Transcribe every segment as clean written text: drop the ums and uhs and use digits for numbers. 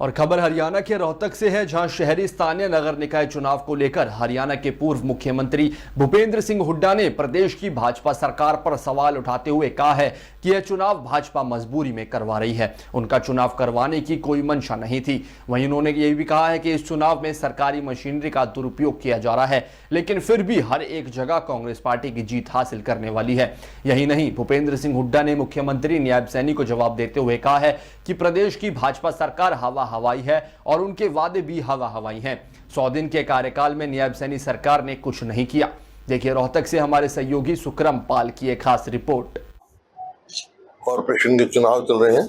और खबर हरियाणा के रोहतक से है, जहां शहरी स्थानीय नगर निकाय चुनाव को लेकर हरियाणा के पूर्व मुख्यमंत्री भूपेंद्र सिंह हुड्डा ने प्रदेश की भाजपा सरकार पर सवाल उठाते हुए कहा है कि यह चुनाव भाजपा मजबूरी में करवा रही है। उनका चुनाव करवाने की कोई मंशा नहीं थी। वहीं उन्होंने यह भी कहा है कि इस चुनाव में सरकारी मशीनरी का दुरुपयोग किया जा रहा है, लेकिन फिर भी हर एक जगह कांग्रेस पार्टी की जीत हासिल करने वाली है। यही नहीं, भूपेंद्र सिंह हुड्डा ने मुख्यमंत्री न्याय सैनी को जवाब देते हुए कहा है कि प्रदेश की भाजपा सरकार हवा हवाई है और उनके वादे भी हवा हवाई हैं। 100 दिन के कार्यकाल में न्याय सैनी सरकार ने कुछ नहीं किया। देखिए रोहतक से हमारे सहयोगी सुक्रम पाल की एक खास रिपोर्ट। कॉर्पोरेशन के चुनाव चल रहे हैं,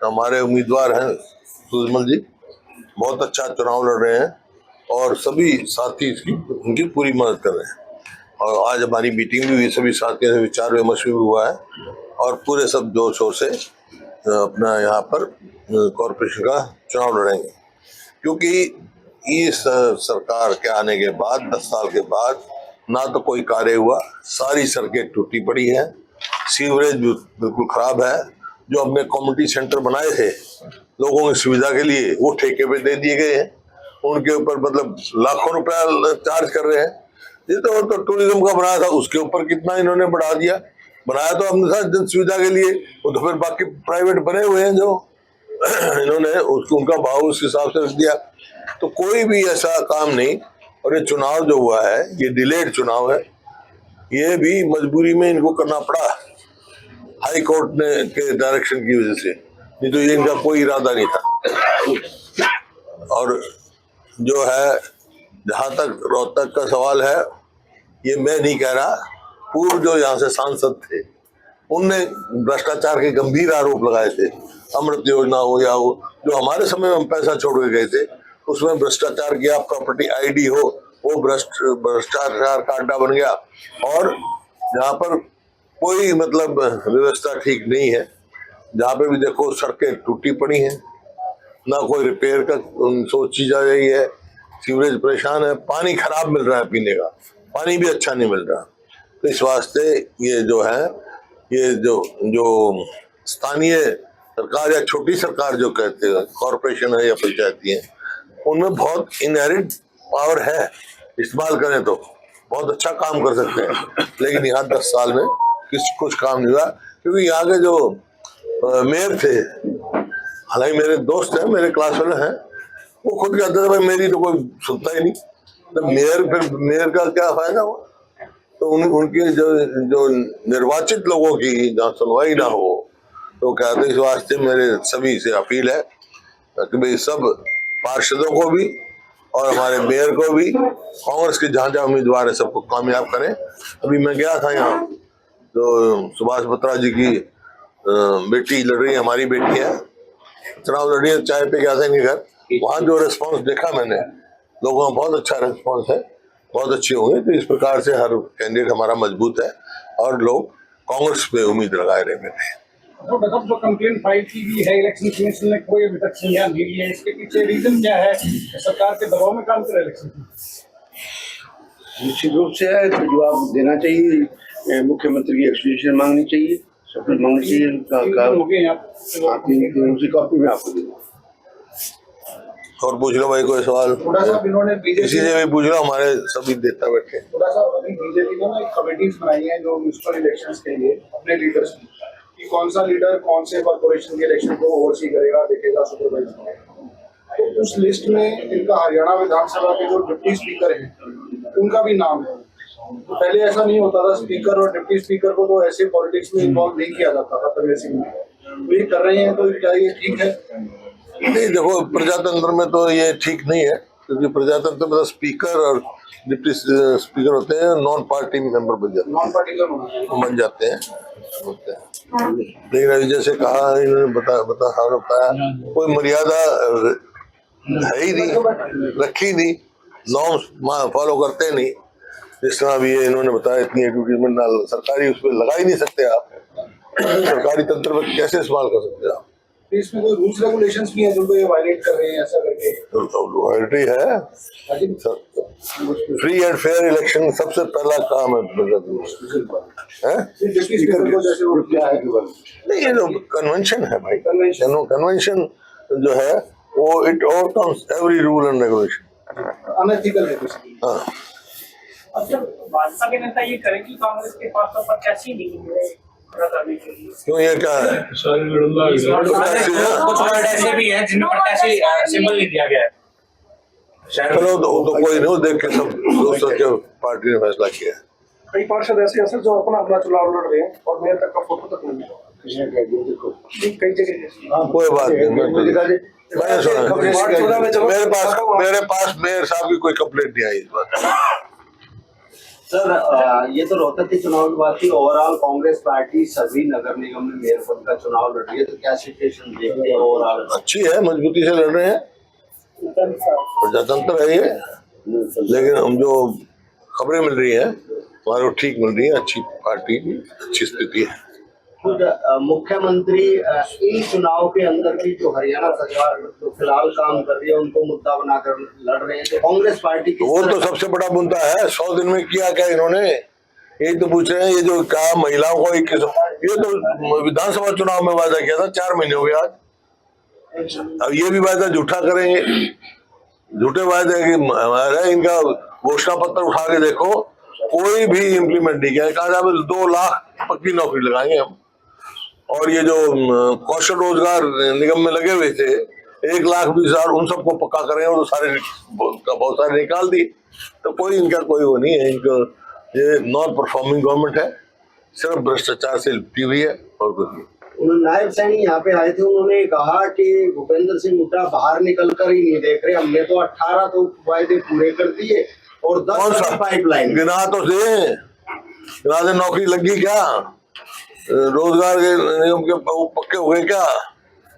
हमारे उम्मीदवार हैं सुजमल जी, बहुत अच्छा चुनाव लड़ रहे हैं और सभी साथी उनकी पूरी मदद कर रहे हैं। और आज हमारी मीटिंग भी हुई, सभी साथियों से विचार विमर्श भी हुआ है और पूरे सब जोर शोर से अपना यहाँ पर कॉर्पोरेशन का चुनाव लड़ेंगे, क्योंकि इस सरकार के आने के बाद 10 साल के बाद ना तो कोई कार्य हुआ, सारी सड़कें टूटी पड़ी है, सीवरेज बिल्कुल खराब है। जो हमने कम्युनिटी सेंटर बनाए थे लोगों की सुविधा के लिए, वो ठेके पे दे दिए गए हैं। उनके ऊपर मतलब लाखों रुपया चार्ज कर रहे हैं। ये तो टूरिज्म का बनाया था, उसके ऊपर कितना इन्होंने बढ़ा दिया। बनाया तो हमने था जन सुविधा के लिए, वो तो फिर बाकी प्राइवेट बने हुए हैं जो इन्होंने उसको उनका भाव उस हिसाब से रख दिया। तो कोई भी ऐसा काम नहीं। और ये चुनाव जो हुआ है, ये डिलेड चुनाव है, ये भी मजबूरी में इनको करना पड़ा हाई कोर्ट ने के डायरेक्शन की वजह से, नहीं तो ये इनका कोई इरादा नहीं था। और जो है, जहां तक रोहतक का सवाल है, ये मैं नहीं कह रहा, पूर्व जो यहाँ से सांसद थे उनने भ्रष्टाचार के गंभीर आरोप लगाए थे। अमृत योजना हो या वो जो हमारे समय में हम पैसा छोड़ के गए थे, उसमें भ्रष्टाचार किया, प्रॉपर्टी आईडी हो, वो भ्रष्टाचार का अड्डा बन गया। और जहाँ पर कोई मतलब व्यवस्था ठीक नहीं है, जहाँ पे भी देखो सड़कें टूटी पड़ी हैं, ना कोई रिपेयर का सोची जा रही है, सीवरेज परेशान है, पानी खराब मिल रहा है, पीने का पानी भी अच्छा नहीं मिल रहा। तो इस वास्ते ये जो है, ये जो स्थानीय सरकार या छोटी सरकार जो कहते हैं, कॉर्पोरेशन है या पंचायती है, उनमें बहुत इनहेरिट पावर है, इस्तेमाल करें तो बहुत अच्छा काम कर सकते हैं। लेकिन यहाँ 10 साल में कुछ काम नहीं हुआ, क्योंकि यहाँ के जो मेयर थे, हालांकि मेरे दोस्त हैं, मेरे क्लास वाले हैं, वो खुद कहते थे भाई मेरी तो कोई सुनता ही नहीं, तो मेयर का क्या फायदा हुआ। तो उनके जो निर्वाचित लोगों की जहाँ सुनवाई ना हो, तो कहते इस वास्ते मेरे सभी से अपील है कि भाई सब पार्षदों को भी और हमारे मेयर को भी, कांग्रेस के जहाँ जहाँ उम्मीदवार है सबको कामयाब करें। अभी मैं गया था यहाँ, तो सुभाष बत्रा जी की बेटी लड़ रही है, हमारी बेटी है, चुनाव लड़ रही है, चाय पे गया था इनके घर, वहाँ जो रिस्पॉन्स देखा मैंने, लोगों का बहुत अच्छा रिस्पॉन्स है, बहुत अच्छे होंगे। तो इस प्रकार से हर कैंडिडेट हमारा मजबूत है और लोग कांग्रेस पे उम्मीद लगाए रहे हैं। तो जो कंप्लेंट फाइल की गई है, इलेक्शन कमीशन ने कोई अभी तक संज्ञान नहीं लिया, इसके पीछे रीजन क्या है? सरकार के दबाव में काम करे इलेक्शन? निश्चित रूप से है, तो जवाब देना चाहिए, मुख्यमंत्री की एक्सप्लेनेशन मांगनी चाहिए, सपोर्ट मांगनी चाहिए। कॉपी में आपको दूंगा। और पूछ लो भाई कोई सवाल, किसी से भी पूछ लो, हमारे सभी देता बैठे। थोड़ा सा अभी बीजेपी ने ना कमेटीज बनाई है जो म्युनिसिपल इलेक्शंस के लिए अपने लीडर्स की, कौन सा लीडर कौन से कॉर्पोरेशन के इलेक्शन को ओवरसी करेगा, देखेगा, सुपरवाइज करेगा। तो उस लिस्ट में इनका हरियाणा विधानसभा के जो डिप्टी स्पीकर हैं उनका भी नाम है। तो पहले ऐसा नहीं होता था, स्पीकर और डिप्टी स्पीकर को तो ऐसे पॉलिटिक्स में इन्वॉल्व नहीं किया जाता था तबीयत सिंह में, तो ये कर रहे हैं, तो क्या ये ठीक है? नहीं, देखो प्रजातंत्र में तो ये ठीक नहीं है, क्योंकि प्रजातंत्र में स्पीकर और डिप्टी स्पीकर होते हैं, नॉन पार्टी मेंबर बन जाते हैं। लेकिन अभी जैसे कहा इन्होंने बताया, कोई मर्यादा है ही नहीं, रखी नहीं, नॉर्म्स फॉलो करते नहीं। जिस तरह भी इन्होंने बताया, इतनी एडवर्टीजमेंट सरकारी उस पर लगा ही नहीं सकते आप, सरकारी तंत्र में कैसे इस्तेमाल कर सकते हैं आप? इसमें कोई रूल्स रेगुलेशंस भी हैं जो ये वायलेट कर रहे हैं ऐसा करके? तो है, फ्री एंड फेयर इलेक्शन सबसे पहला काम है। नहीं, ये कन्वेंशन है भाई, कन्वेंशन जो है वो it overcomes every rule and regulation. Unethical है कुछ। हाँ, अब जब भाजपा के नेता ये करें कि कांग्रेस के पास तो प्रत्याशी नहीं मिले करने के लिए, क्यों ये क्या है? कुछ वर्ड ऐसे भी हैं जिनमें प्रत्याशी सिंबल नहीं दिया गया है। चलो तो कोई नहीं, वो देख के सब दोस्तों के पार्टी ने फैसला किया है। कई पार्षद ऐसे हैं सर जो अपना चुनाव लड़ रहे हैं और मेयर तक का फोटो तक नहीं मिला। कई जगह कोई बात नहीं, मैंने सुना, मेरे पास मेयर साहब की कोई कंप्लेंट नहीं आई इस बात। सर ये तो रोहतक के चुनाव की बात थी। ओवरऑल कांग्रेस पार्टी सभी नगर निगम में मेयर पद का चुनाव लड़ रही है, तो क्या सिचुएशन देखते हैं ओवरऑल? अच्छी है, मजबूती से लड़ रहे हैं, प्रजातंत्र है ये, लेकिन हम जो खबरें मिल रही है हमारे को ठीक मिल रही है, अच्छी पार्टी की अच्छी स्थिति है। खुद मुख्यमंत्री इन चुनाव के अंदर भी जो हरियाणा सरकार जो फिलहाल काम कर रही है उनको मुद्दा बनाकर लड़ रहे हैं, तो कांग्रेस पार्टी की वो तो सबसे बड़ा मुद्दा है। 100 दिन में किया क्या इन्होंने? ये तो पूछ रहे हैं, ये जो कहा महिलाओं को 21, ये तो विधानसभा चुनाव में वादा किया था, 4 महीने हो गए आज। अब ये भी वादा झूठा करेंगे, झूठे वादे कि हमारा इनका घोषणा पत्र उठा के देखो, कोई भी इम्प्लीमेंट नहीं किया। कहा 2 लाख पक्की नौकरी लगाएंगे हम, और ये जो कौशल रोजगार निगम में लगे हुए थे 1,20,000 उन सबको पक्का करें, और सारे बहुत सारे निकाल दी। तो कोई इनका कोई वो नहीं है, इनका ये नॉन परफॉर्मिंग गवर्नमेंट है, सिर्फ भ्रष्टाचार से लिपटी हुई है और कुछ नहीं। उन्होंने नायब सैनी यहाँ पे आए थे, उन्होंने कहा कि भूपेंद्र सिंह हुड्डा बाहर निकल कर ही नहीं देख रहे, हमने तो 18 तो वायदे पूरे कर दिए और 10 पाइपलाइन। गिना तो दे, नौकरी लगी क्या? रोजगार के निगम के पक्के हो गए क्या?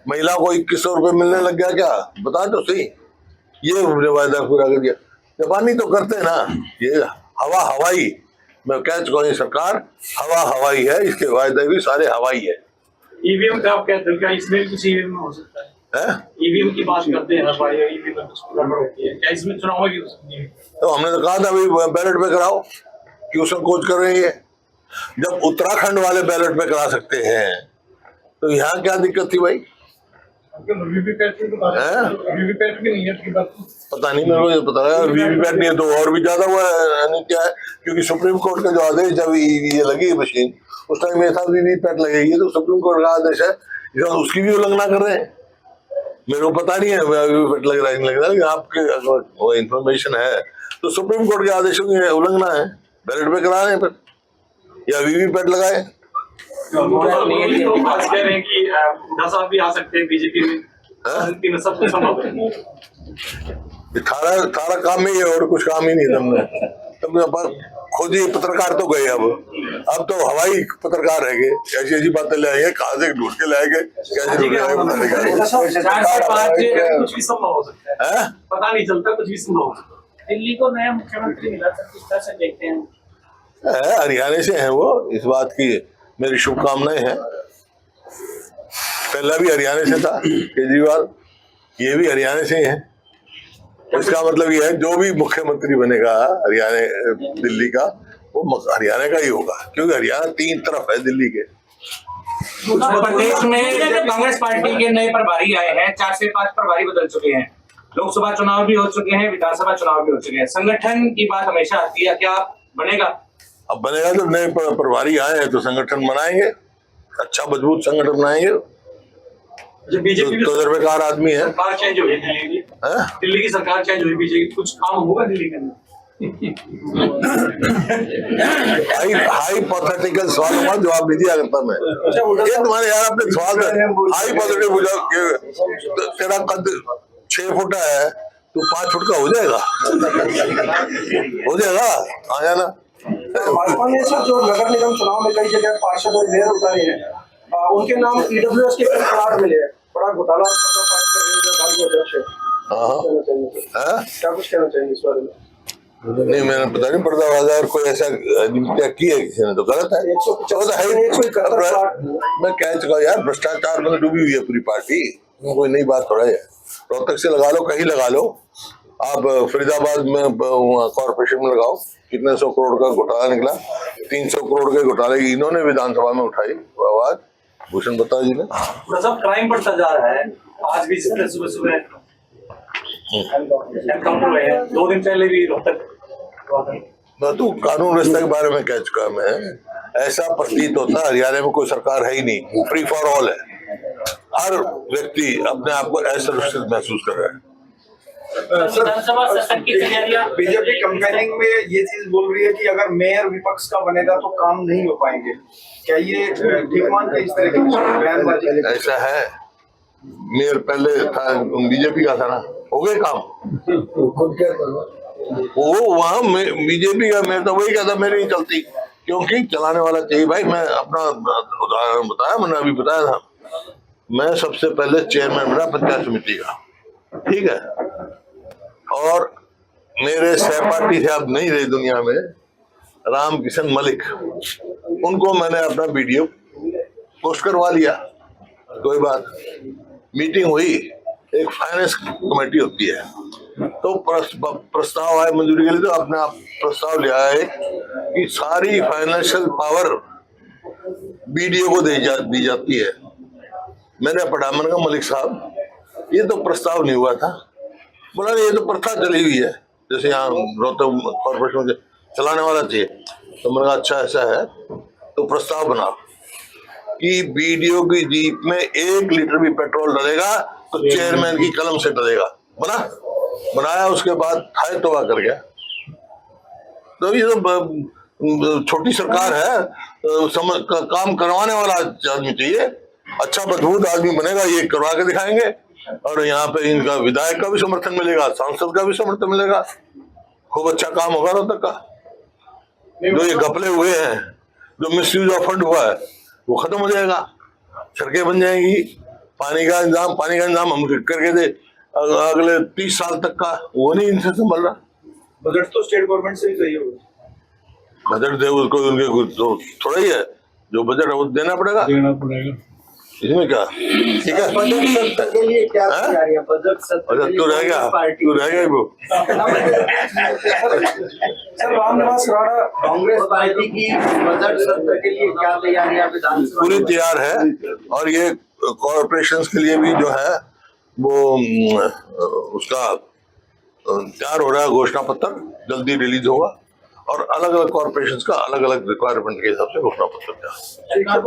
महिला को 2100 रुपए मिलने लग गया क्या? बता तो सही। ये वायदा पूरा कर दिया, जापानी तो करते हैं ना। ये हवाई, मैं कह चुका हूँ, सरकार हवाई है, इसके वायदे भी सारे हवाई है। ईवीएम का आप कहते हैं क्या इसमें कुछ ईवीएम में हो सकता है? ईवीएम की बात करते हैं हर ईवीएम में कुछ गड़बड़ होती है, क्या इसमें चुनाव की हो सकती है? तो हमने तो कहा था अभी बैलेट पे कराओ, क्यों संकोच कर रहे हैं? जब उत्तराखंड वाले बैलेट पे करा सकते हैं तो यहाँ क्या दिक्कत थी भाई? वीवीपैट भी नहीं है, पता नहीं, मेरे को ये पता है वीवीपैट नहीं है तो और भी ज्यादा हुआ है। क्या है, क्योंकि सुप्रीम कोर्ट का जो आदेश, जब ये लगी मशीन उस टाइम मेरे साथ वीवीपैट लगेगी, तो सुप्रीम कोर्ट का आदेश है, उसकी भी उल्लंघना कर रहे हैं। मेरे को पता नहीं है वीवीपैट लग रहा है नहीं लग रहा है, आपके अगर इंफॉर्मेशन है तो सुप्रीम कोर्ट के आदेशों की उल्लंघना है, बैलेट पे करा रहे हैं फिर, या वीवीपैट लगाए। तो बात कह रहे हैं कि हुड्डा साहब भी आ सकते हैं बीजेपी में, सब कुछ संभव है। थारा काम ही है और कुछ काम ही नहीं। तुमने खुद ही पत्रकार तो गए, अब तो हवाई पत्रकार रह गए। ऐसी ऐसी बातें ले आएंगे, कहाँ से ढूंढ के लाएंगे, कैसे ढूंढ के कुछ भी संभव हो सकता है, पता नहीं चलता, कुछ भी संभव हो सकता है। दिल्ली को नया मुख्यमंत्री मिला था, किस तरह से देखते हैं? हरियाणा से हैं वो, इस बात की मेरी शुभकामनाएं हैं। पहला भी हरियाणा से था केजरीवाल, ये भी हरियाणा से ही है। इसका मतलब ये है जो भी मुख्यमंत्री बनेगा हरियाणा दिल्ली का, वो हरियाणा का ही होगा, क्योंकि हरियाणा 3 तरफ है दिल्ली के। प्रदेश में कांग्रेस पार्टी के नए प्रभारी आए हैं, 4 से 5 प्रभारी बदल चुके हैं, लोकसभा चुनाव भी हो चुके हैं, विधानसभा चुनाव भी हो चुके हैं। संगठन की बात हमेशा आती है, क्या बनेगा? अब बनेगा तो नए प्रभारी आए हैं तो संगठन बनाएंगे, अच्छा मजबूत संगठन बनाएंगे। बीजेपी तो तजर्बेकार आदमी है। सरकार चेंज हुई दिल्ली की सरकार चेंज हुई, बीजेपी कुछ काम होगा दिल्ली के अंदर? हाइपोथेटिकल सवालों का जवाब नहीं दिया करता मैं। ये तुम्हारे यार अपने सवाल हाइपोथेटिकल पूछा, तेरा कद 6 फुट है, तू 5 फुट का हो जाएगा, आ जाना। भाजपा ने सर जो नगर निगम चुनाव में कई जगह पार्षद और मेयर उतारे हैं, उनके नाम ईडब्ल्यूएस के प्लाट मिले हैं, बड़ा घोटाला क्या कुछ कहना चाहिए इस बारे में? नहीं, मैंने पता नहीं पर्दावाजा और कोई ऐसा नियुक्तियां की है किसी ने तो गलत है। मैं कह चुका यार, भ्रष्टाचार में डूबी हुई है पूरी पार्टी, कोई नई बात थोड़ा है। रोहतक से लगा लो, कहीं लगा लो, आप फरीदाबाद में कॉर्पोरेशन में लगाओ, कितने 100 करोड़ का घोटाला निकला, 300 करोड़ के घोटाले की इन्होंने विधानसभा में उठाई आवाज, भूषण बत्ता जी ने। सब क्राइम बढ़ता जा रहा है, आज भी सुबह सुबह एनकाउंटर हुए हैं 2 दिन पहले भी रोहतक। मैं तो कानून व्यवस्था के बारे में कह चुका मैं। ऐसा प्रतीत होता है हरियाणा में कोई सरकार है ही नहीं, फ्री फॉर ऑल है। हर व्यक्ति अपने आप को असुरक्षित महसूस कर रहा है। विधानसभा सत्र की तैयारियां बीजेपी कंपेनिंग में ये चीज बोल रही है कि अगर मेयर विपक्ष का बनेगा तो काम नहीं हो पाएंगे। क्या ये ठीक मानते हैं इस तरह की बयानबाजी? ऐसा है, मेयर पहले था बीजेपी का था ना, हो गए काम। वो वहाँ बीजेपी का मेयर था, वही कहता मेरी नहीं चलती, क्योंकि चलाने वाला चाहिए भाई। मैं अपना उदाहरण बताया, मैंने अभी बताया था, मैं सबसे पहले चेयरमैन बना पंचायत समिति का, ठीक है। और मेरे सहपाठी थे, अब नहीं रहे दुनिया में, राम किशन मलिक, उनको मैंने अपना वीडियो पोस्ट करवा लिया। कोई बात, मीटिंग हुई, एक फाइनेंस कमेटी होती है, तो प्रस्ताव आए मंजूरी के लिए, तो अपने आप प्रस्ताव ले आए कि सारी फाइनेंशियल पावर बीडीओ को दी जाती है। मैंने पढ़ा, मैंने कहा मलिक साहब ये तो प्रस्ताव नहीं हुआ था। बोला ये तो प्रथा चली हुई है, जैसे यहाँ रोहतक कॉर्पोरेशन के चलाने वाला चाहिए। तो मैंने कहा अच्छा ऐसा है तो प्रस्ताव बना कि बीडीओ की जीप में 1 लीटर भी पेट्रोल डलेगा तो चेयरमैन की कलम से डलेगा। बनाया, उसके बाद हाय तौबा कर गया। तो ये तो छोटी सरकार है, काम करवाने वाला आदमी चाहिए, अच्छा मजबूत आदमी बनेगा, ये करवा के दिखाएंगे। और यहाँ पे इनका विधायक का भी समर्थन मिलेगा, सांसद का भी समर्थन मिलेगा, खूब अच्छा काम होगा रोहतक का। जो ये घपले हुए हैं, जो मिसयूज ऑफ फंड हुआ है, वो खत्म हो जाएगा, सड़कें बन जाएंगी, पानी का इंतजाम हम करके दे अगले 30 साल तक का, वो नहीं इनसे संभल रहा। बजट तो स्टेट गवर्नमेंट से ही चाहिए होगा। बजट दे उसको, उनके तो थोड़ा ही है, जो बजट है वो देना पड़ेगा। इसमें क्या ठीक है। बजट सत्र के लिए क्या तैयारियां? बजट सत्र के लिए तू रह गया वो सर रामनिवास राणा कांग्रेस पार्टी की बजट सत्र के लिए क्या तैयारियां विधानसभा पूरी तैयार है। और ये कॉर्पोरेशंस के लिए भी जो है वो उसका तैयार हो रहा है, घोषणा पत्र जल्दी रिलीज होगा। और अलग अलग कॉर्पोरेशंस का अलग अलग रिक्वायरमेंट के हिसाब से घोषणा पत्र तैयार।